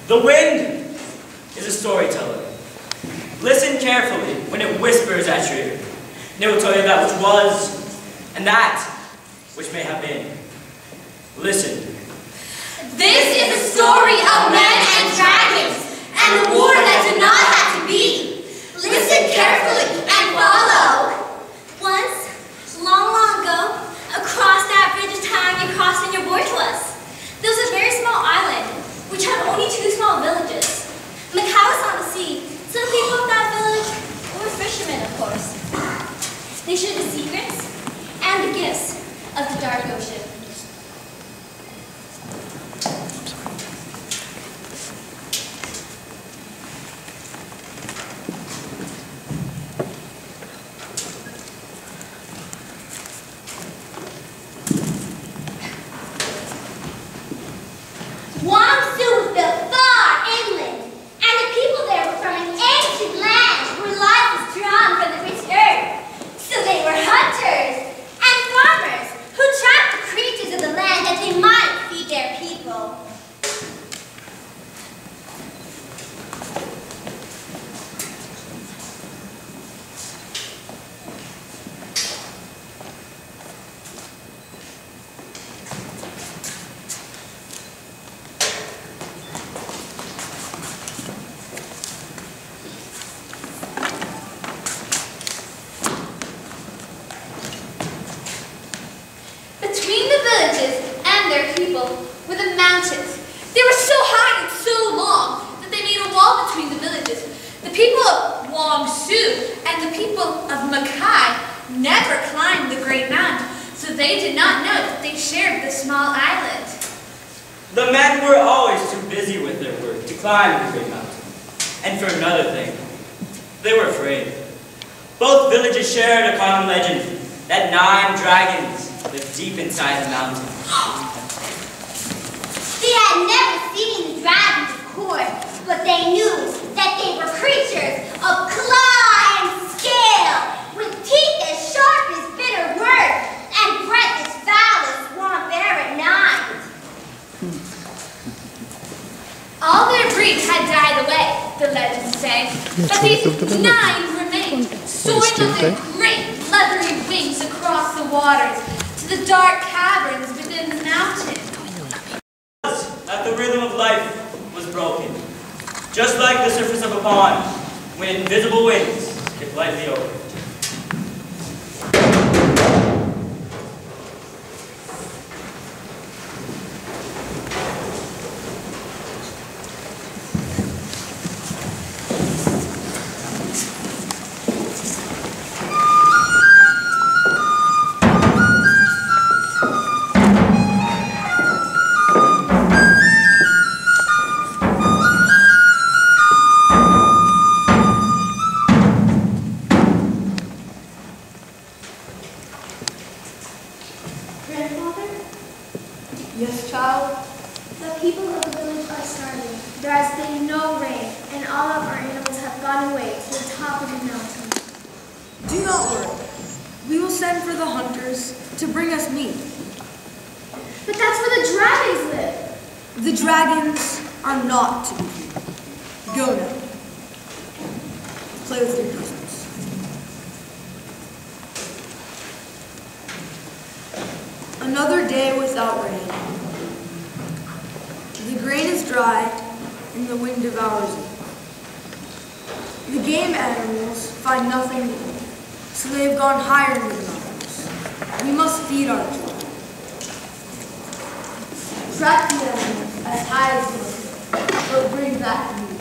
The wind is a storyteller. Listen carefully when it whispers at your ear. And it will tell you that which was and that which may have been. Listen. This is a story of men and dragons, and a war that did not have to be. Listen carefully and follow. Once, long, long ago, across that bridge of time you crossed and you bore to us, there was a very small island, which had only 2 small villages. Macau was on the sea, so the people of that village were fishermen, of course. They shared the secrets and the gifts of the dark ocean. The men were always too busy with their work to climb the great mountain. And for another thing, they were afraid. Both villages shared a common legend that 9 dragons lived deep inside the mountain. They had never seen the dragons, of course, but they knew that they were creatures of claw and scale, with teeth as sharp as bitter words and breath as foul as swamp air at night. All their breed had died away, the legends say, but these 9 remained, soaring on their great leathery wings across the waters to the dark caverns within the mountain. That the rhythm of life was broken, just like the surface of a pond when invisible winds skip lightly over it. Yes, child? The people of the village are starving. There has been no rain, and all of our animals have gone away to the top of the mountain. Do not worry. We will send for the hunters to bring us meat. But that's where the dragons live. The dragons are not to be feared. Go now. Play with your cousins. Another day without rain. The grain is dry, and the wind devours it. The game animals find nothing to eat, so they have gone higher into the mountains. We must feed our children. Track the animals as high as possible, but bring back meat.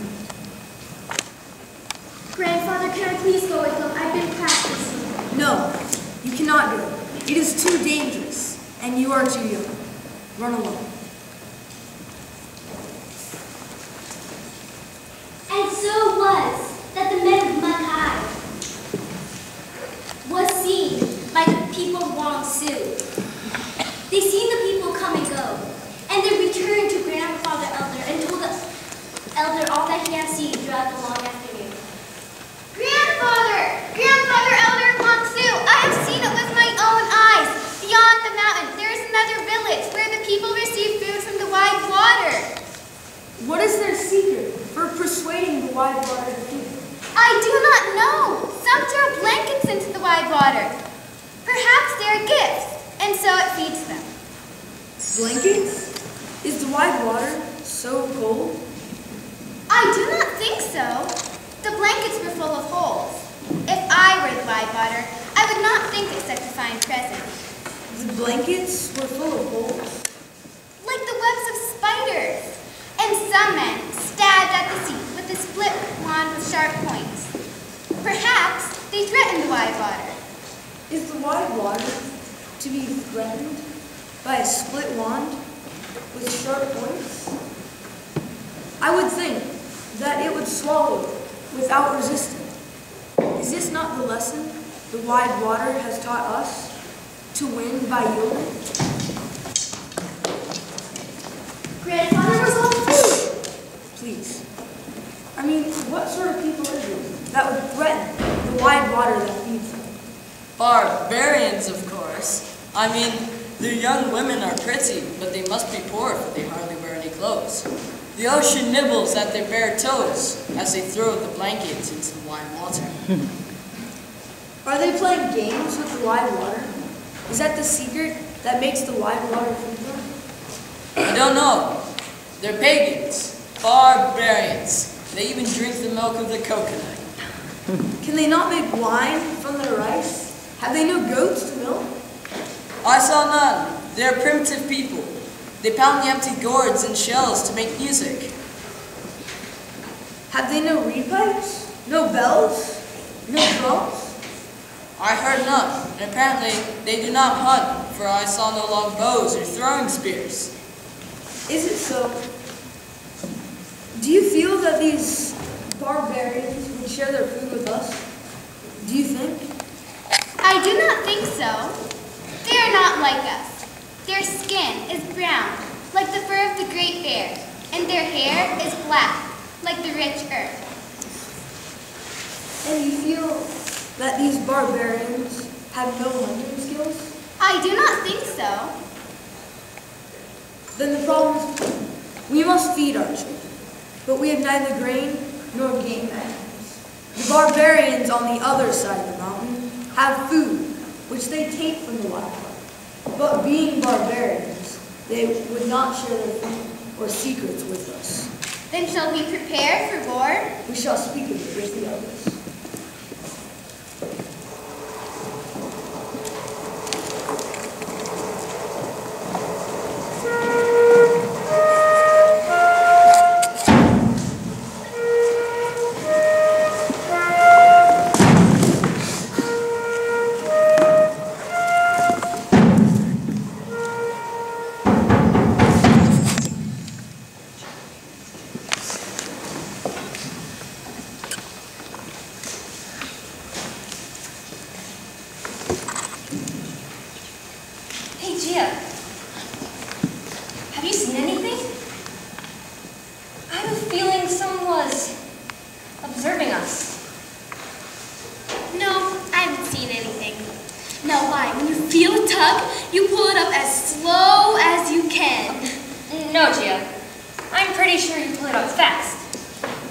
Grandfather, can I please go with them? I've been practicing. No, you cannot go. It is too dangerous, and you are too young. Run along. And so was that the men of Makai was seen by the people of Wangsu. They seen the people come and go, and they returned to Grandfather Elder and told the Elder all that he had seen throughout the long afternoon. Grandfather Elder Wangsu, I have seen it with my own eyes. Beyond the mountain, there is another village where the people receive food from the wide water. What is their secret for persuading the wide water to feed them? I do not know. Some throw blankets into the wide water. Perhaps they are gifts, and so it feeds them. Blankets? Is the wide water so cold? I do not think so. The blankets were full of holes. If I were the wide water, I would not think it such a fine present. The blankets were full of holes? Like the webs of spiders. And some men stabbed at the sea with a split wand with sharp points. Perhaps they threatened the wide water. Is the wide water to be threatened by a split wand with sharp points? I would think that it would swallow without resisting. Is this not the lesson the wide water has taught us? To win by yielding? Grandfather was all food. Please. I mean, what sort of people is it that would threaten the wide water that feeds them? Barbarians, of course. I mean, their young women are pretty, but they must be poor, for they hardly wear any clothes. The ocean nibbles at their bare toes as they throw the blankets into the wide water. Are they playing games with the wide water? Is that the secret that makes the wide water feed them? I don't know. They're pagans, barbarians. They even drink the milk of the coconut. Can they not make wine from their rice? Have they no goats to milk? I saw none. They're primitive people. They pound the empty gourds and shells to make music. Have they no reed pipes? No bells? No drums? I heard none, and apparently they do not hunt, for I saw no long bows or throwing spears. Is it so? Do you feel that these barbarians would share their food with us? Do you think? I do not think so. They are not like us. Their skin is brown, like the fur of the great bear, and their hair is black, like the rich earth. And you feel that these barbarians have no hunting skills? I do not think so. Then the problem is we must feed our children, but we have neither grain nor game animals. The barbarians on the other side of the mountain have food, which they take from the wild. But being barbarians, they would not share their food or secrets with us. Then shall we prepare for war? We shall speak of it with the others. Have you seen anything? I have a feeling someone was observing us. No, I haven't seen anything. Now why? When you feel a tug, you pull it up as slow as you can. No, Gia. I'm pretty sure you pull it up fast.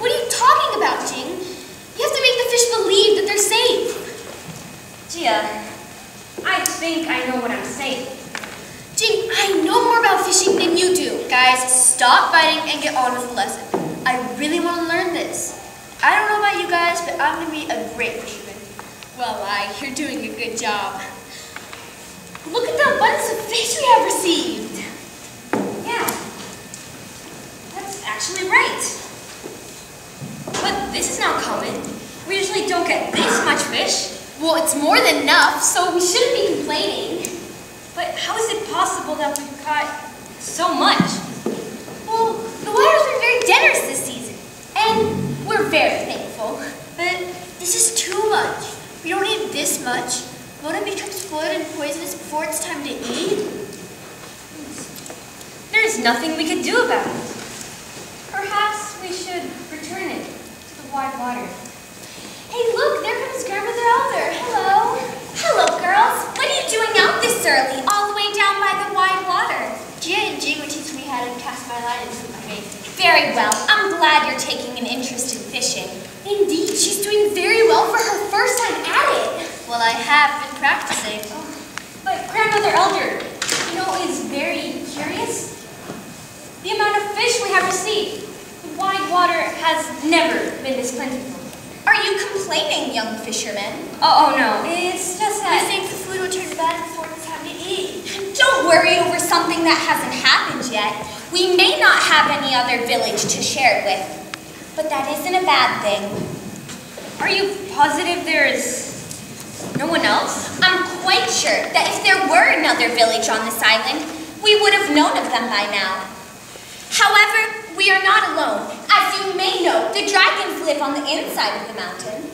What are you talking about, Jing? You have to make the fish believe that they're safe. Gia, I think I know what I'm saying. Jing, I know more about fishing than you do. Guys, stop fighting and get on with the lesson. I really want to learn this. I don't know about you guys, but I'm going to be a great fisherman. Well, you're doing a good job. Look at the abundance of fish we have received. Yeah, that's actually right. But this is not common. We usually don't get this much fish. Well, it's more than enough, so we shouldn't be complaining. But how is it possible that we've caught so much? Well, the water's been very generous this season, and we're very thankful. But this is too much. We don't need this much. Won't it become spoiled and poisonous before it's time to eat? There's nothing we could do about it. Perhaps we should return it to the wide water. Hey, look, there comes Grandmother Elder. Hello. Hello, girls. What are you doing out this early, all the way down by the wide water? Gia and Jing were teaching me how to cast my line into my bait. Very well. taking an interest in fishing. Indeed, she's doing very well for her first time at it. Well, I have been practicing. But Grandmother Elder, you know, is very curious. The amount of fish we have received. The wide water has never been this plentiful. Are you complaining, young fisherman? Oh no, it's just You that... think the food will turn bad before it's time to eat? Don't worry over something that hasn't happened yet. We may not have any other village to share it with, but that isn't a bad thing. Are you positive there is no one else? I'm quite sure that if there were another village on this island, we would have known of them by now. However, we are not alone. As you may know, the dragons live on the inside of the mountain.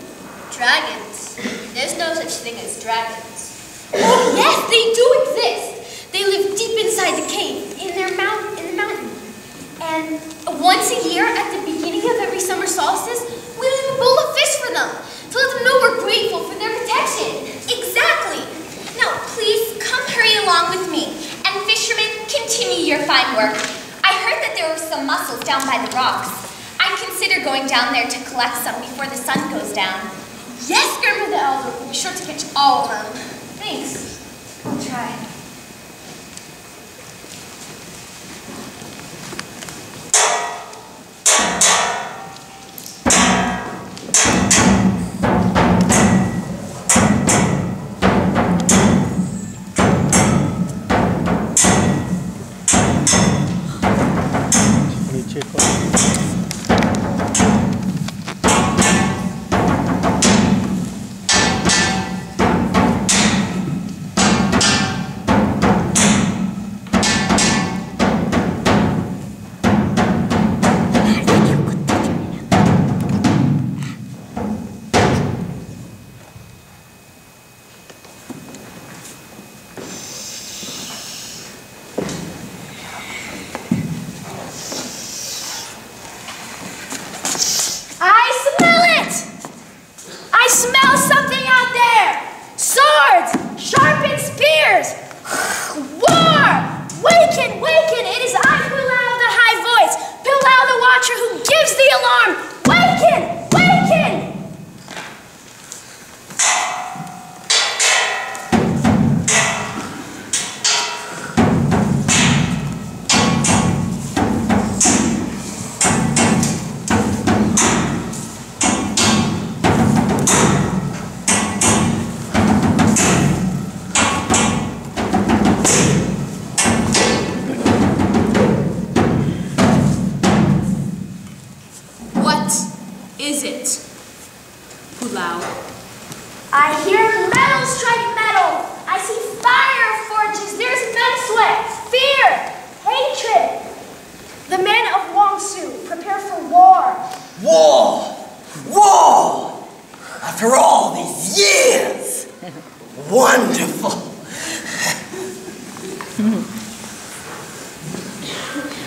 Dragons? There's no such thing as dragons. Oh yes, they do exist. They live deep inside the cave, in the mountain. And once a year, at the beginning of every summer solstice, we leave a bowl of fish for them, to let them know we're grateful for their protection. Exactly. Now, please, come hurry along with me, and fishermen, continue your fine work. I heard that there were some mussels down by the rocks. I'd consider going down there to collect some before the sun goes down. Yes, Grandmother Elder, we'll be sure to catch all of them. Thanks. I'll try.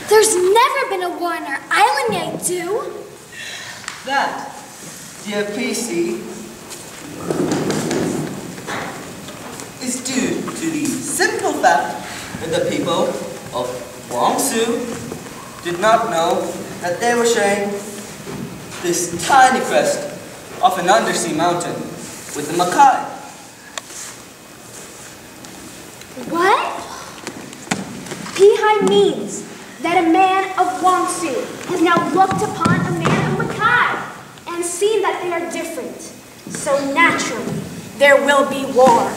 There's never been a war on our island, I do. That, dear PC, is due to the simple fact that the people of Guangzhou did not know that they were sharing this tiny crest of an undersea mountain with the Makai. What? Pihai means that a man of Guangzhou has now looked upon a man of Makai and seen that they are different. So naturally, there will be war.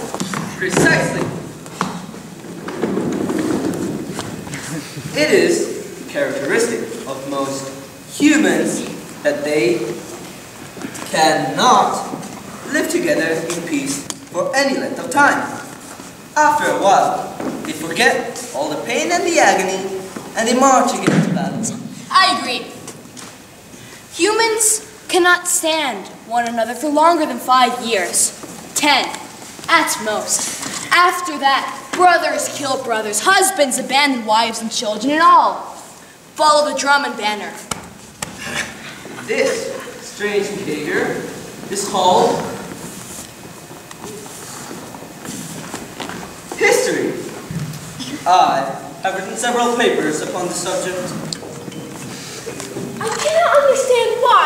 Precisely. It is characteristic of most humans that they cannot live together in peace for any length of time. After a while, they forget all the pain and the agony, and they march against battle. I agree. Humans cannot stand one another for longer than 5 years. 10, at most. After that, brothers kill brothers, husbands abandon wives and children, and all follow the drum and banner. This strange behavior is called history. I have written several papers upon the subject. I cannot understand why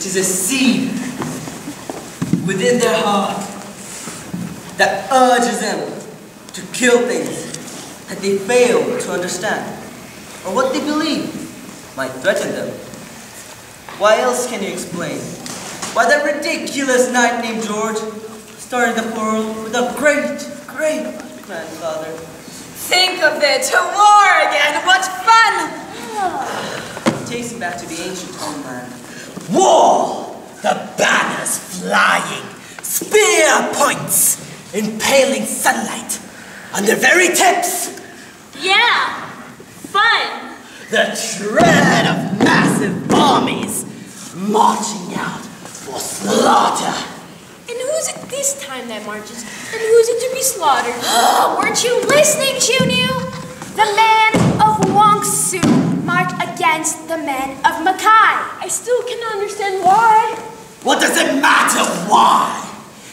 which is a seed within their heart that urges them to kill things that they fail to understand, or what they believe might threaten them. Why else can you explain why that ridiculous knight named George started the quarrel with a great-great-grandfather? Think of it, to war again, what fun! Takes me back to the ancient homeland. War! The banners flying, spear points, impaling sunlight on their very tips. Yeah, fun. The tread of massive armies marching out for slaughter. And who's it this time that marches? And who's it to be slaughtered? Weren't you listening, Chunu? The men of Wongsu march against the men of Makai. I still cannot understand why. What does it matter why?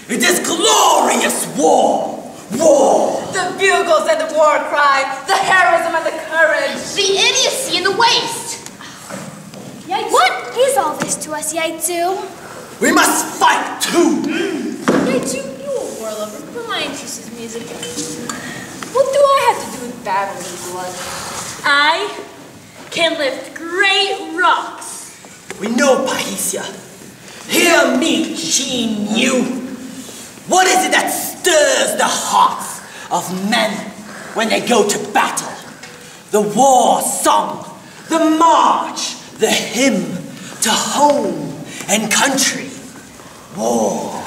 It is glorious war! War! The bugles and the war cry, the heroism and the courage. The idiocy and the waste. What is all this to us, Yaitsu? We must fight too! Yaitsu, you a war lover, but my interest is music. What do I have to do with battle and blood? I can lift great rocks. We know, Paisia. Hear me, Shin Yu. What is it that stirs the hearts of men when they go to battle? The war song, the march, the hymn to home and country. War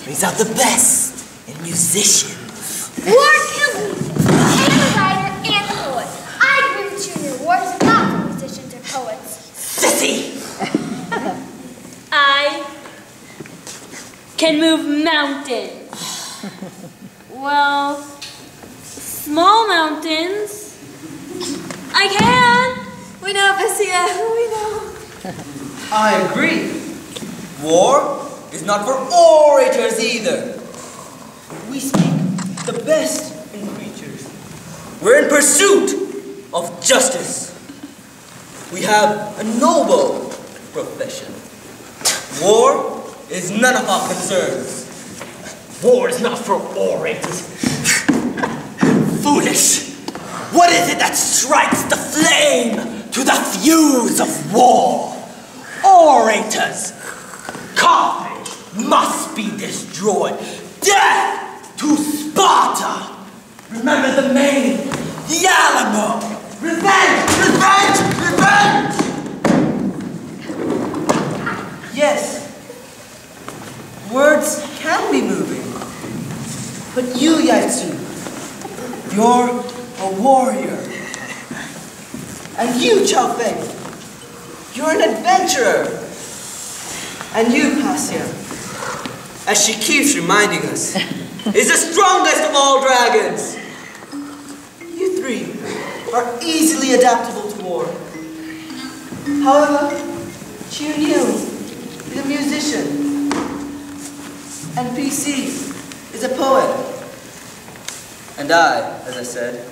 brings out the best in musicians. War kills music. And a writer and a poet. I agree with Chunu. War is not for musicians or poets. Sissy! I can move mountains. Well, small mountains. I can. We know, Bessia, we know. I agree. War is not for orators either. We speak the best in creatures. We're in pursuit of justice. We have a noble profession. War is none of our concerns. War is not for orators. Foolish! What is it that strikes the flame to the fuse of war? Orators! Carthage must be destroyed. Death to Sparta! Remember the Maine, the Alamo! Revenge! Revenge! Revenge! Yes, words can be moving. But you, Yaitsu, you're a warrior. And you, Chao Feng, you're an adventurer. And you, Passia, as she keeps reminding us, is the strongest of all dragons. You three are easily adaptable to war. However, Chunu is a musician, and PC is a poet. And I, as I said,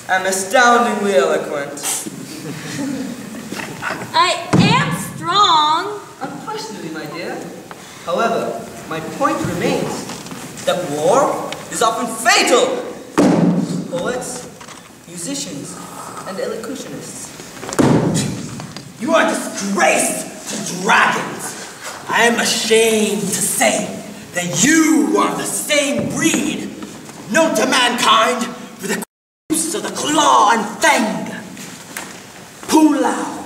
am astoundingly eloquent. I am strong. Unquestionably, my dear. However, my point remains that war is often fatal to poets, musicians, and elocutionists. You are a disgrace to dragons. I am ashamed to say that you are the same breed known to mankind for the use of the claw and fang. Pulao,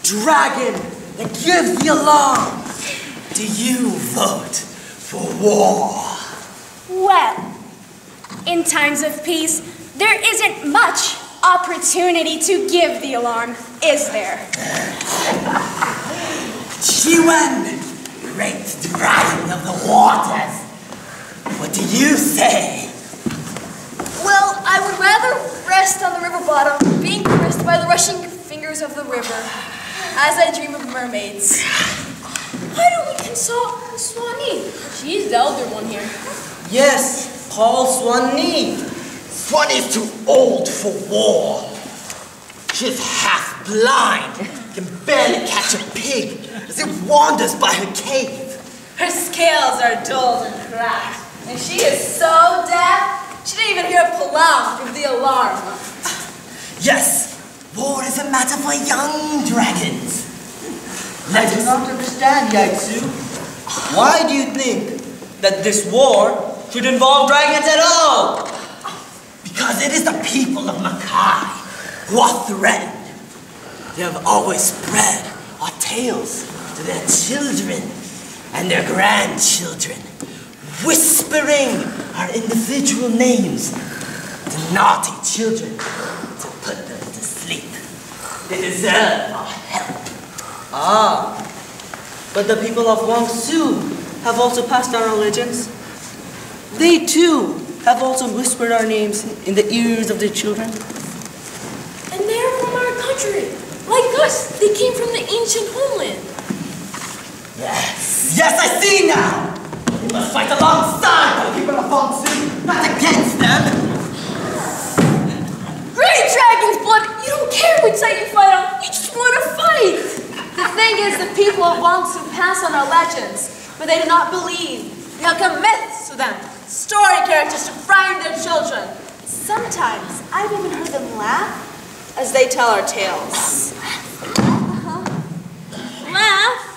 dragon that gives the alarm. Do you vote for war? Well, in times of peace, there isn't much opportunity to give the alarm, is there? Chiwen, great dragon of the waters. What do you say? Well, I would rather rest on the river bottom, being caressed by the rushing fingers of the river, as I dream of mermaids. Why don't we consult Swanee? She's the elder one here. Yes, Paul Swanee. Swan is too old for war. She's half blind can barely catch a pig as it wanders by her cave. Her scales are dull and cracked, and she is so deaf, she didn't even hear a plow give the alarm. Yes, war is a matter for young dragons. I do not understand, Yaitsu. Why do you think that this war should involve dragons at all? Because it is the people of Makai who are threatened. They have always spread our tales to their children and their grandchildren, whispering our individual names to naughty children to put them to sleep. They deserve our help. Ah, but the people of Wangsu have also passed down our legends. They too have also whispered our names in the ears of their children. And they're from our country. Like us, they came from the ancient homeland. Yes, yes, I see now! We must fight alongside the people of Wangsu, not against them! Great dragon's blood! You don't care which side you fight on, you just want to fight! The thing is, the people of Wangsu pass on our legends, but they do not believe. We have come myths to them, story characters to frighten their children. Sometimes I've even heard them laugh as they tell our tales. Laugh?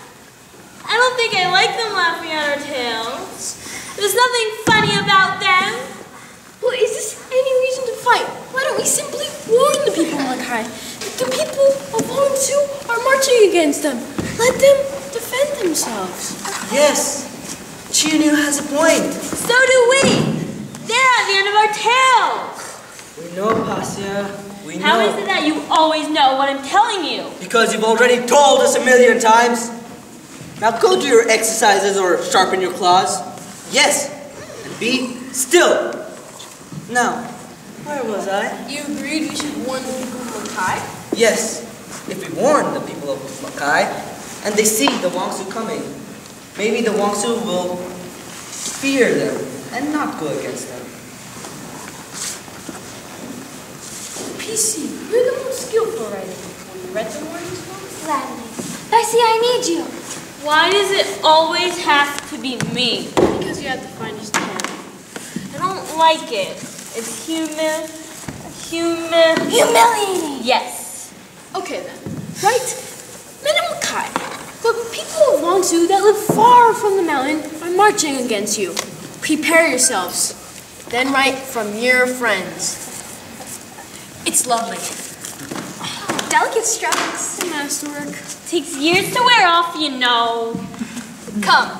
I don't think I like them laughing at our tales. There's nothing funny about them. Well, is this any reason to fight? Why don't we simply warn the people of Makai that the people of Wangsu are marching against them? Let them defend themselves. Yes, Chinu has a point. So do we. They're at the end of our tales. We know, Pasya. We know. How is it that you always know what I'm telling you? Because you've already told us 1,000,000 times. Now go do your exercises or sharpen your claws. Yes, and be still. Now, where was I? You agreed we should warn the people of Makai? Yes, if we warn the people of Makai and they see the Wangsu coming, maybe the Wangsu will fear them and not go against them. PC, you're the most skillful writer. Will you read the warning books? Gladly. Bessie, I need you. Why does it always have to be me? Because you have the finest pen. I don't like it. It's humiliating. Yes. Okay then. Right? Men of Makai, the people of Wangsu that live far from the mountain are marching against you. Prepare yourselves. Then write from your friends. It's lovely. Delicate strokes. Masterwork. Takes years to wear off, you know. Come.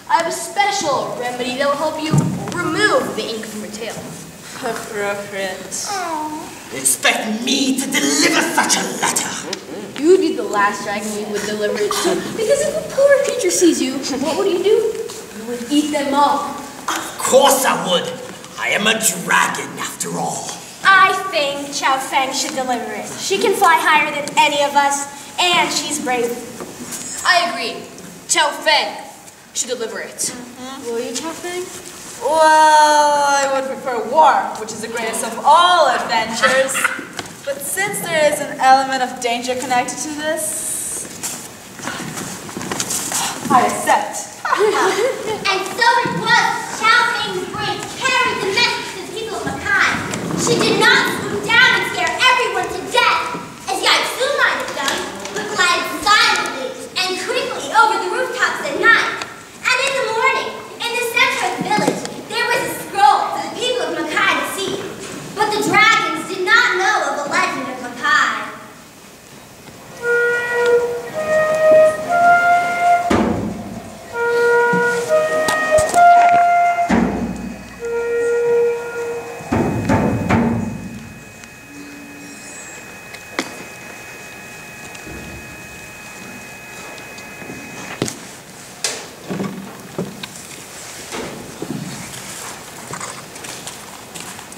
I have a special remedy that will help you remove the ink from your tail. Appropriate. You expect me to deliver such a letter? You would be the last dragon we would deliver it to. Because if a poor creature sees you, what would you do? You would eat them up. Of course I would. I am a dragon after all. I think Chow Feng should deliver it. She can fly higher than any of us, and she's brave. I agree. Chow Feng should deliver it. Will you, Chow Feng? Well, I would prefer war, which is the greatest of all adventures. But since there is an element of danger connected to this, I accept. And so it was. Chow Feng's brain carried the message to the people of Makai. She did not swoop down and scare everyone to death, as Yaitsu might have done, but glided silently and quickly over the rooftops at night. And in the morning, in the center of the village, there was a scroll for the people of Makai to see. But the dragons did not know of the legend of Makai.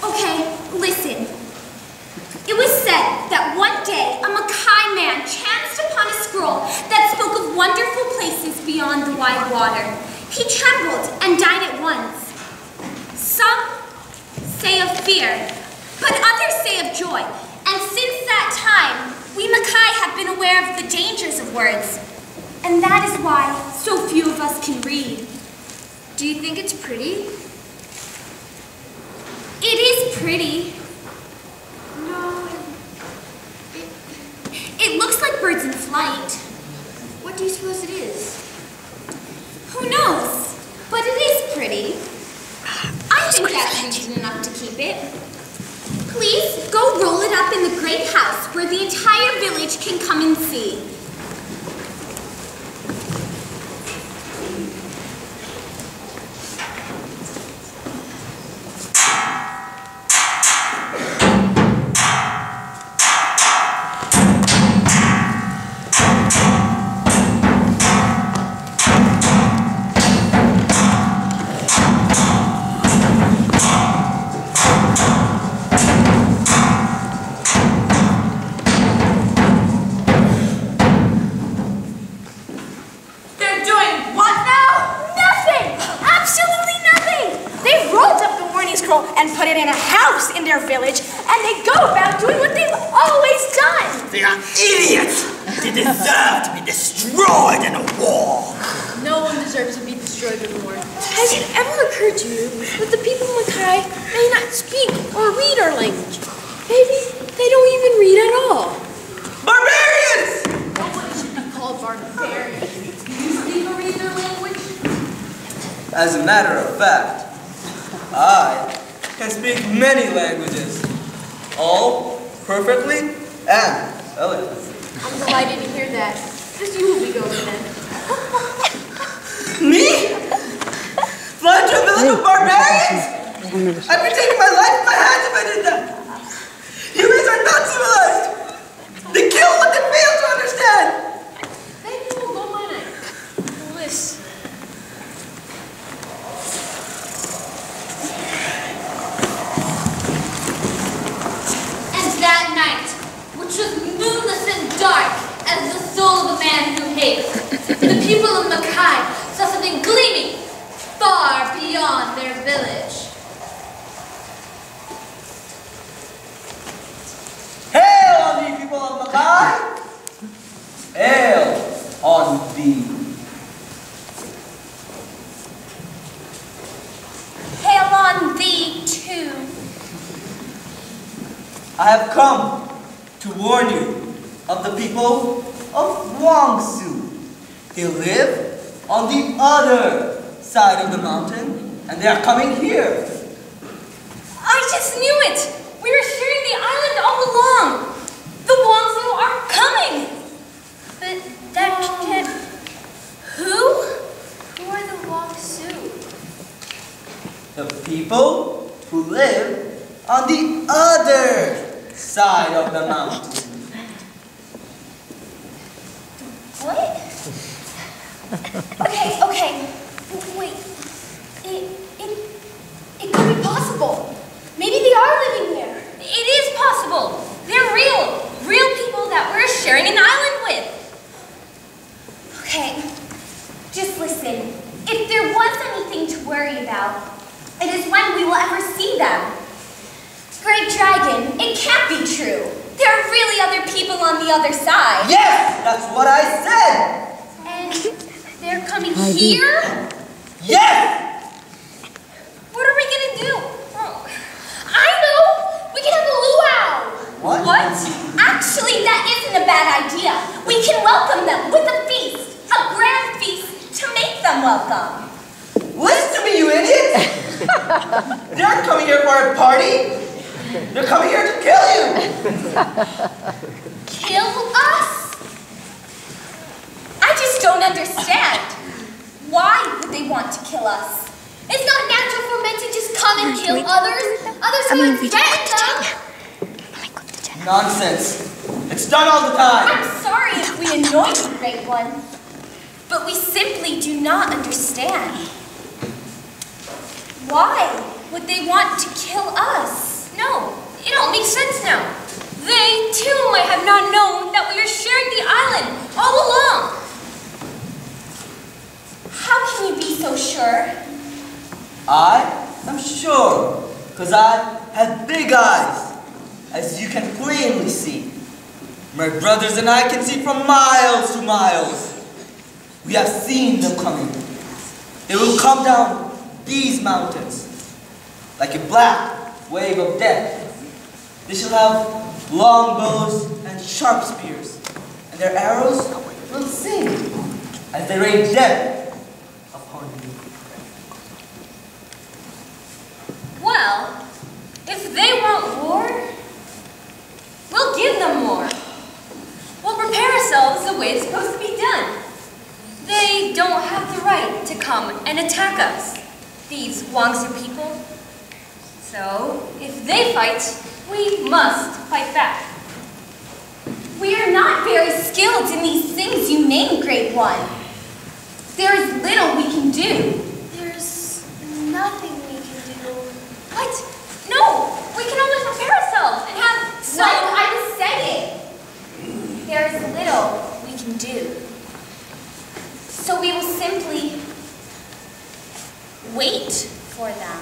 Okay, listen. It was said that one day a Makai man chanced upon a scroll that spoke of wonderful places beyond the wide water. He trembled and died at once. Some say of fear, but others say of joy. And since that time, we Makai have been aware aware of the dangers of words. And that is why so few of us can read. Do you think it's pretty? It is pretty. No. It looks like birds in flight. What do you suppose it is? Who knows? But it is pretty. I think that's reason enough to keep it. Please, go roll it up in the great house where the entire village can come and see. And put it in a house in their village, and they go about doing what they've always done. They are idiots! They deserve to be destroyed in a war! No one deserves to be destroyed in war. Has it ever occurred to you that the people of Mackay may not speak or read our language? Maybe they don't even read at all. Barbarians! Nobody should be called barbarian. Do you speak or read their language? As a matter of fact, I can speak many languages, all perfectly and eloquently. I'm delighted to hear that, because you will be going then. Me? Fly to a village of barbarians? I'd be taking my life in my hands if I did that. Humans are not civilized. They kill what they fail to understand. Maybe we'll go my night. Listen. That night, which was moonless and dark as the soul of a man who hates, the people of Mackay saw something gleaming far beyond their village. Hail on thee, people of Mackay! Hail on thee. Hail on thee, too. I have come to warn you of the people of Wangsu. They live on the other side of the mountain, and they are coming here. I just knew it! We were sharing the island all along! The Wangsu are coming! But that can't... Who? Who are the Wangsu? The people who live on the other side of the mountain. What? Okay. Wait. It could be possible. Maybe they are living there. It is possible. They're real people that we're sharing an island with. Okay, just listen. If there was anything to worry about, it is when we will ever see them. Great Dragon, it can't be true. There are really other people on the other side. Yes, that's what I said. And they're coming here? Yes! What are we gonna do? Oh, I know! We can have a luau! What? Actually, that isn't a bad idea. We can welcome them with a feast. A grand feast to make them welcome. Listen to me, you idiots! They aren't coming here for a party. They're coming here to kill you. Kill us? I just don't understand. Why would they want to kill us? It's not natural for men to just come and kill others. Others who have threatened them. Nonsense. It's done all the time. I'm sorry if we annoyed you, Great One. But we simply do not understand. Why would they want to kill us? No, it all makes sense now. They, too, might have not known that we were sharing the island all along. How can you be so sure? I am sure, because I have big eyes, as you can plainly see. My brothers and I can see from miles to miles. We have seen them coming. They will come down these mountains like a black wave of death. They shall have long bows and sharp spears, and their arrows will sing as they rain death upon you. Well, if they want war, we'll give them war. We'll prepare ourselves the way it's supposed to be done. They don't have the right to come and attack us, these Wangsu people. So, if they fight, we must fight back. We are not very skilled in these things you named, Great One. There is little we can do. There's nothing we can do. What? No! We can only prepare ourselves and have some... Like I was saying, there is little we can do. So we will simply wait for them.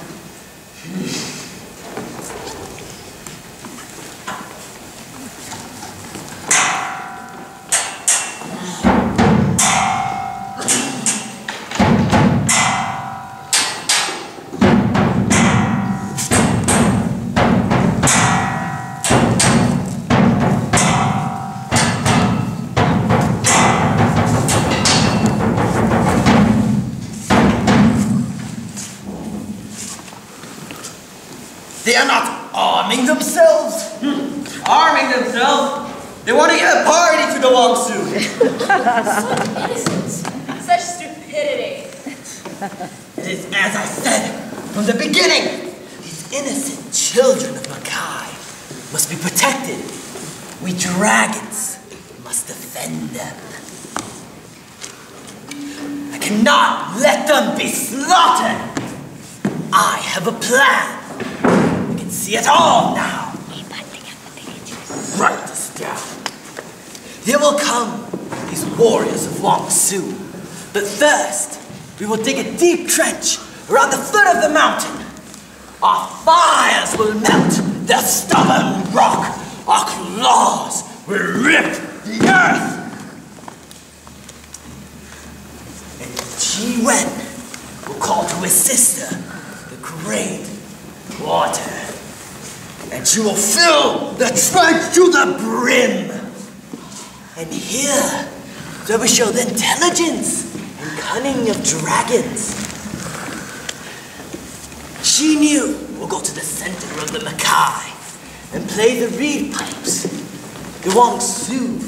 They are not arming themselves. Arming themselves? They want to give a party to the Wangsu. Such innocence. Such stupidity. It is as I said from the beginning. These innocent children of Makai must be protected. We dragons must defend them. I cannot let them be slaughtered. I have a plan. You can see it all now. Write this down. There will come these warriors of Wangsu. But first, we will dig a deep trench around the foot of the mountain. Our fires will melt the stubborn rock. Our claws will rip the earth. And Ji Wen will call to his sister, the great water. And she will fill the trench to the brim. And here, they will show the intelligence and cunning of dragons. She knew we'll go to the center of the Makai and play the reed pipes. The Wangsu,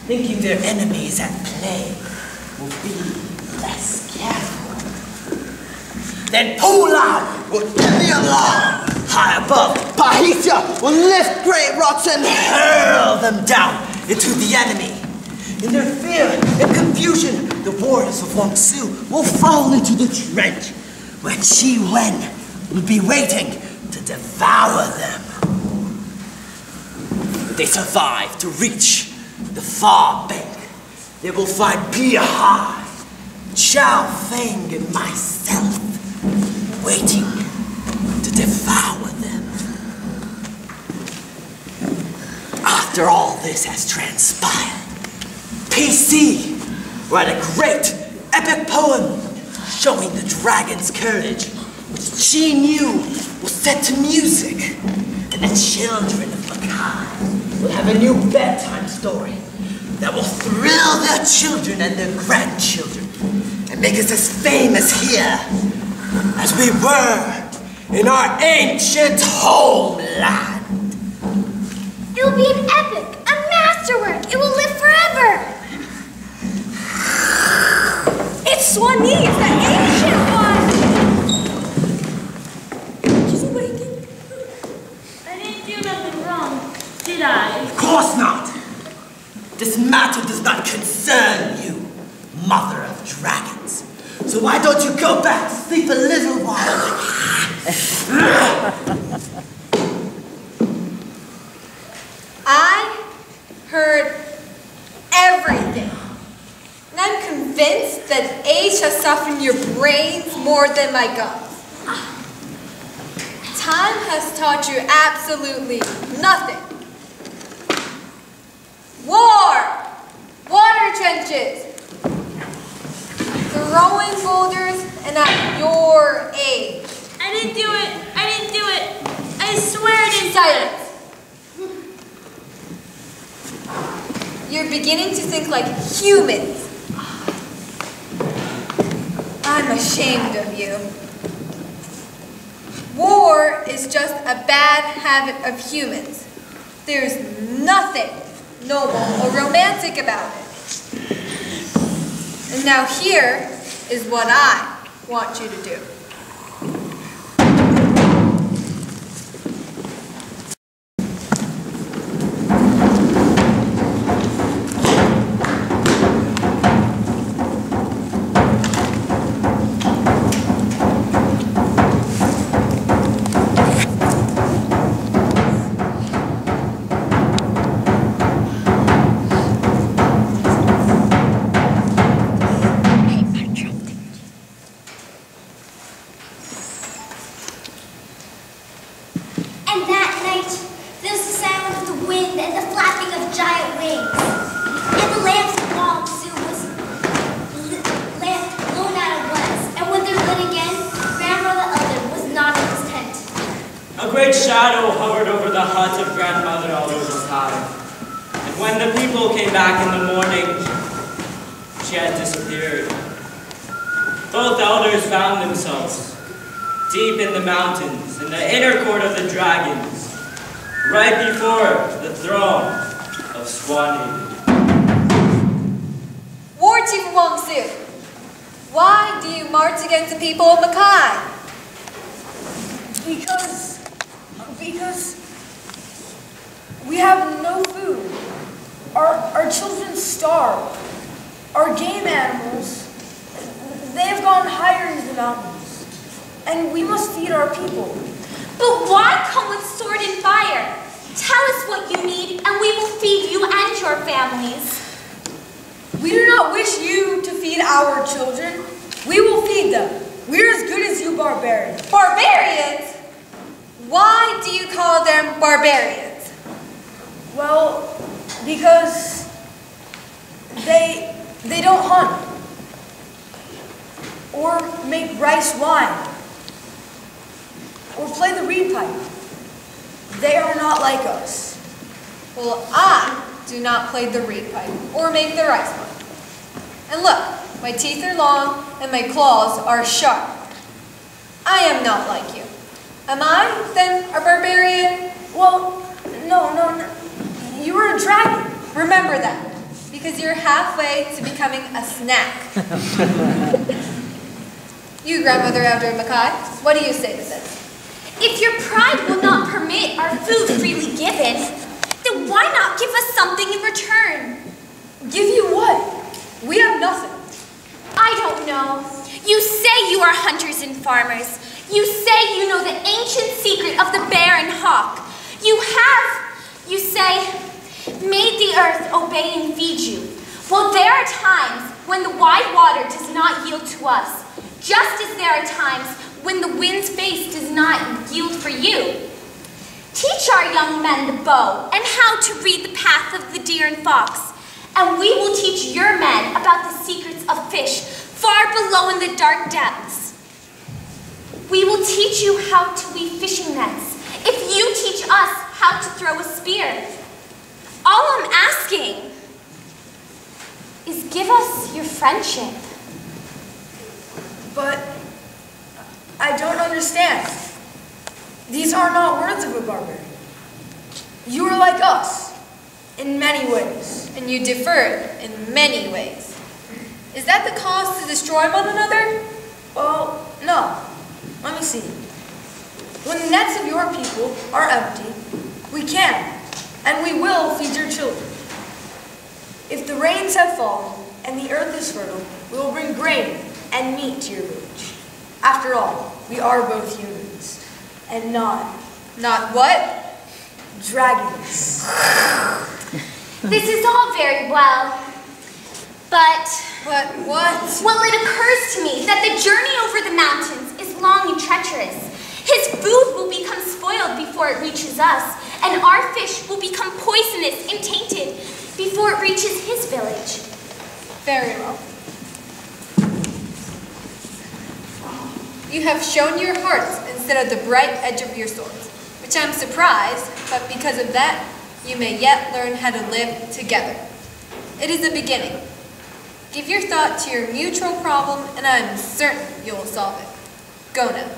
thinking their enemies at play, will be less careful. Then Paulo will give the alarm. High above, Pahitia will lift great rocks and hurl them down into the enemy. In their fear and confusion, the warriors of Wangsu will fall into the trench, where Ji Wen will be waiting to devour them. If they survive to reach the far bank, they will find Pia Hai, Chao Feng, and myself waiting to devour them. After all this has transpired, PC write a great epic poem showing the dragon's courage, which she knew was set to music, and the children of Makai will have a new bedtime story that will thrill their children and their grandchildren and make us as famous here as we were in our ancient homeland. It will be an epic, a masterwork. It will live forever. It's Swanee, it's the ancient one. She's awakened. I didn't do nothing wrong, did I? Of course not. This matter does not concern you, mother of dragons. So why don't you go back to sleep a little while? I heard everything. And I'm convinced that age has softened your brains more than my guns. Time has taught you absolutely nothing. War! Water trenches! Throwing boulders and at your age. I didn't do it. I didn't do it. I swear I didn't. Silence! You're beginning to think like humans. I'm ashamed of you. War is just a bad habit of humans. There's nothing noble or romantic about it. And now here is what I want you to do. And that night, there was the sound of the wind and the flapping of giant wings. And the lamps of Wong Su was blown out of once. And when they were lit again, Grandmother Elder was not in his tent. A great shadow hovered over the hut of Grandmother Elder's time. And when the people came back in the morning, she had disappeared. Both elders found themselves deep in the mountains, in the inner court of the dragons, right before the throne of Swanee. War Chief Wong Su, why do you march against the people of Mackay? Because we have no food. Our children starve. Our game animals, they have gone higher into the mountains. And we must feed our people. But why come with sword and fire? Tell us what you need, and we will feed you and your families. We do not wish you to feed our children. We will feed them. We're as good as you barbarians. Barbarians? Why do you call them barbarians? Well, because they don't hunt or make rice wine or play the reed pipe. They are not like us. Well, I do not play the reed pipe or make the rice wine. And look, my teeth are long and my claws are sharp. I am not like you. Am I, then, a barbarian? Well, no. You were a dragon. Remember that, because you're halfway to becoming a snack. You, Grandmother Elder Mackay, what do you say to this? If your pride will not permit our food freely given, then why not give us something in return? Give you what? We have nothing. I don't know. You say you are hunters and farmers. You say you know the ancient secret of the bear and hawk. You say, made the earth obey and feed you. Well, there are times when the wide water does not yield to us, just as there are times when the wind's face does not yield for you. Teach our young men the bow and how to read the path of the deer and fox, and we will teach your men about the secrets of fish far below in the dark depths. We will teach you how to weave fishing nets if you teach us how to throw a spear. All I'm asking is give us your friendship. But I don't understand. These are not words of a barbarian. You are like us in many ways. And you differ in many ways. Is that the cause to destroy one another? Well, no. Let me see. When the nets of your people are empty, we can, and we will feed your children. If the rains have fallen and the earth is fertile, we will bring grain and meat to your village. After all, we are both humans, and not what? Dragons. This is all very well, but what? Well, it occurs to me that the journey over the mountains is long and treacherous. His food will become spoiled before it reaches us, and our fish will become poisonous and tainted. before it reaches his village. Very well. You have shown your hearts instead of the bright edge of your swords, which I'm surprised, but because of that, you may yet learn how to live together. It is a beginning. Give your thought to your mutual problem, and I'm certain you will solve it. Go now.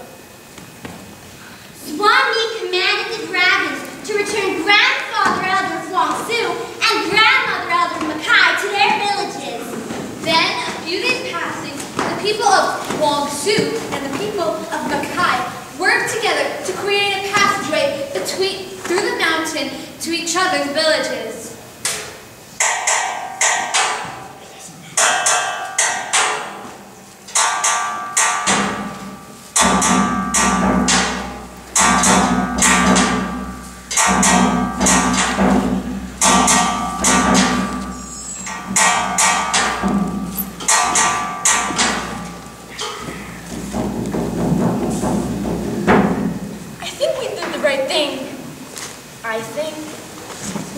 Swami commanded the dragons to return Grandfather Elder Wangsu and Grandmother Elder Makai to their villages. Then, a few days passing, the people of Wangsu and the people of Makai worked together to create a passageway through the mountain to each other's villages.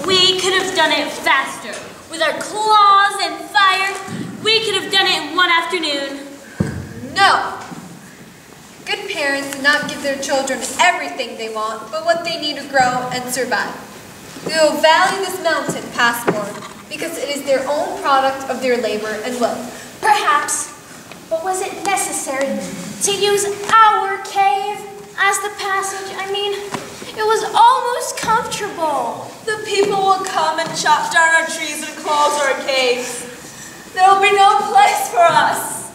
We could have done it faster. With our claws and fire, we could have done it in one afternoon. No! Good parents do not give their children everything they want, but what they need to grow and survive. They will value this mountain past more, because it is their own product of their labor and wealth. Perhaps, but was it necessary to use our cave as the passage? I mean, it was almost comfortable. The people will come and chop down our trees and close our caves. There will be no place for us.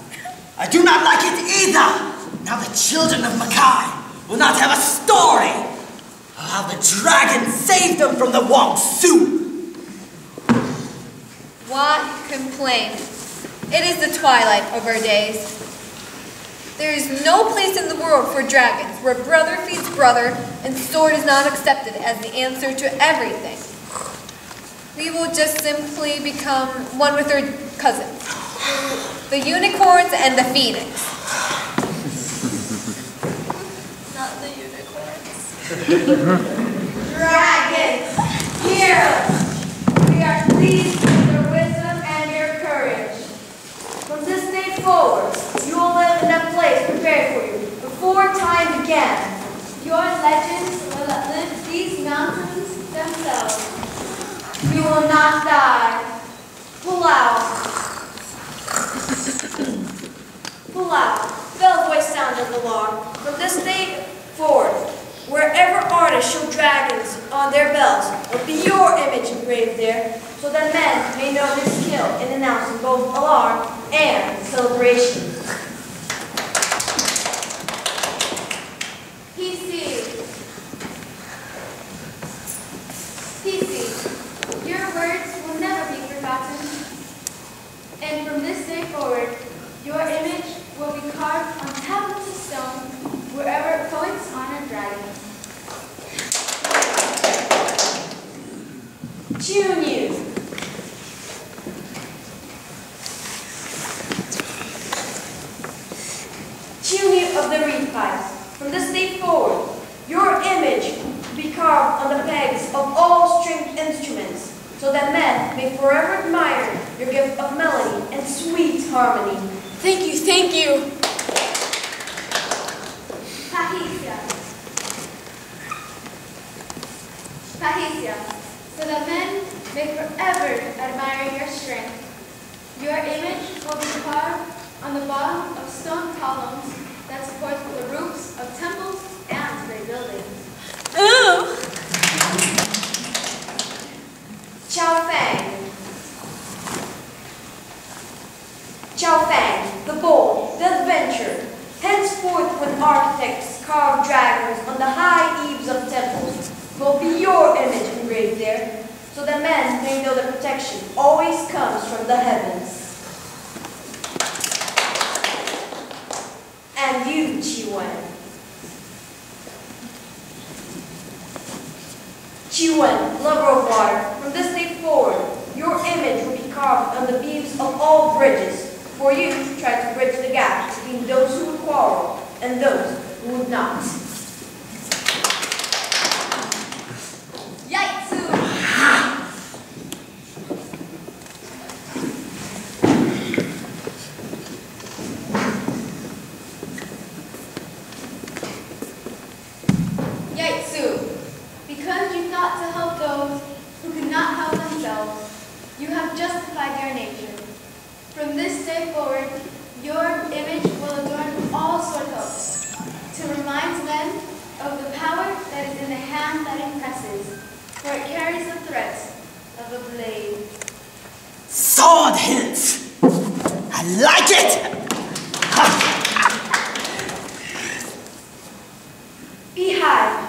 I do not like it either. Now the children of Makai will not have a story of how the dragon saved them from the Wangsu. Why complain? It is the twilight of our days. There is no place in the world for dragons where brother feeds brother and sword is not accepted as the answer to everything. We will just simply become one with our cousins, the unicorns and the phoenix. Not the unicorns. Dragons, hear us. We are pleased with your wisdom and your courage. From this day forward, you will live in a place prepared for you before time began. Your legends will outlive these mountains themselves. You will not die. Pull out. Pull out. Bell voice sound of the alarm. From this day forward, wherever artists show dragons on their bells, will be your image engraved there, so that men may know their skill in announcing both alarm and celebration. Your words will never be forgotten. And from this day forward, your image will be carved on tablets of stone wherever poets honor dragons. Junior. Junior of the reed pipes. From this day forward, your image will be carved on the pegs of all stringed instruments, so that men may forever admire your gift of melody and sweet harmony. Thank you, thank you. Pahicia, so that men may forever admire your strength. Your image will be carved on the bottom of stone columns that support the roofs of temples and great buildings. Ooh! Chao Fang. Chao Fang, the bold, the adventurer. Henceforth when architects carve dragons on the high eaves of temples, will be your image engraved there, so that men may know that protection always comes from the heavens. And you, Chiwen. Chiwen, lover of water, from this day forward, your image will be carved on the beams of all bridges, for you try to bridge the gap between those who would quarrel and those who would not. day forward, your image will adorn all circles to remind men of the power that is in the hand that impresses, for it carries the threat of a blade. Sword hilts! I like it! Beehive.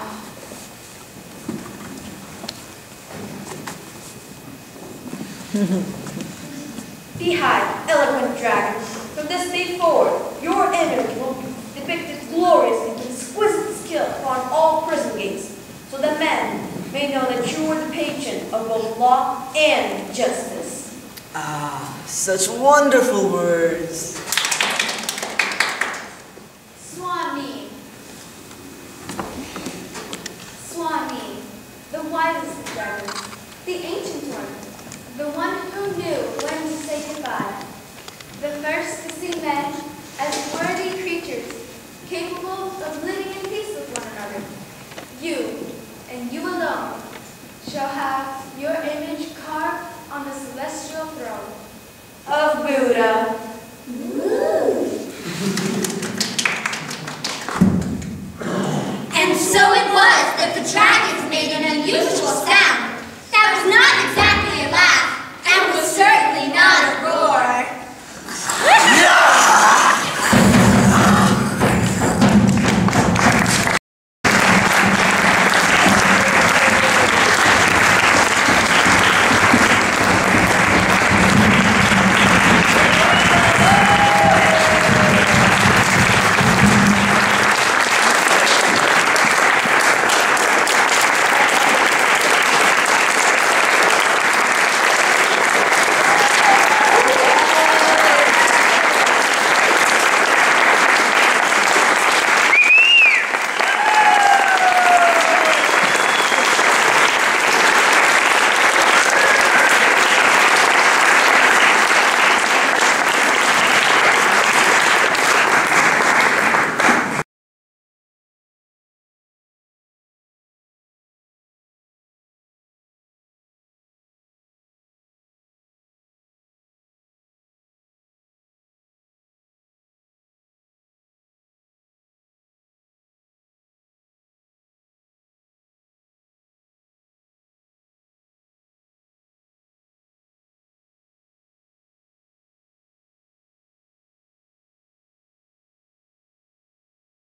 Beehive, eloquent dragon, from this day forward, your image will be depicted gloriously with exquisite skill upon all prison gates, so that men may know that you are the patron of both law and justice. Ah, such wonderful words. Swami. Swami, the wisest of dragons, the ancient one, the one who knew when to say goodbye, the first to see men as worthy creatures, capable of living in peace with one another. You, and you alone, shall have your image carved on the celestial throne of Buddha. And so it was that the dragons made an unusual sound.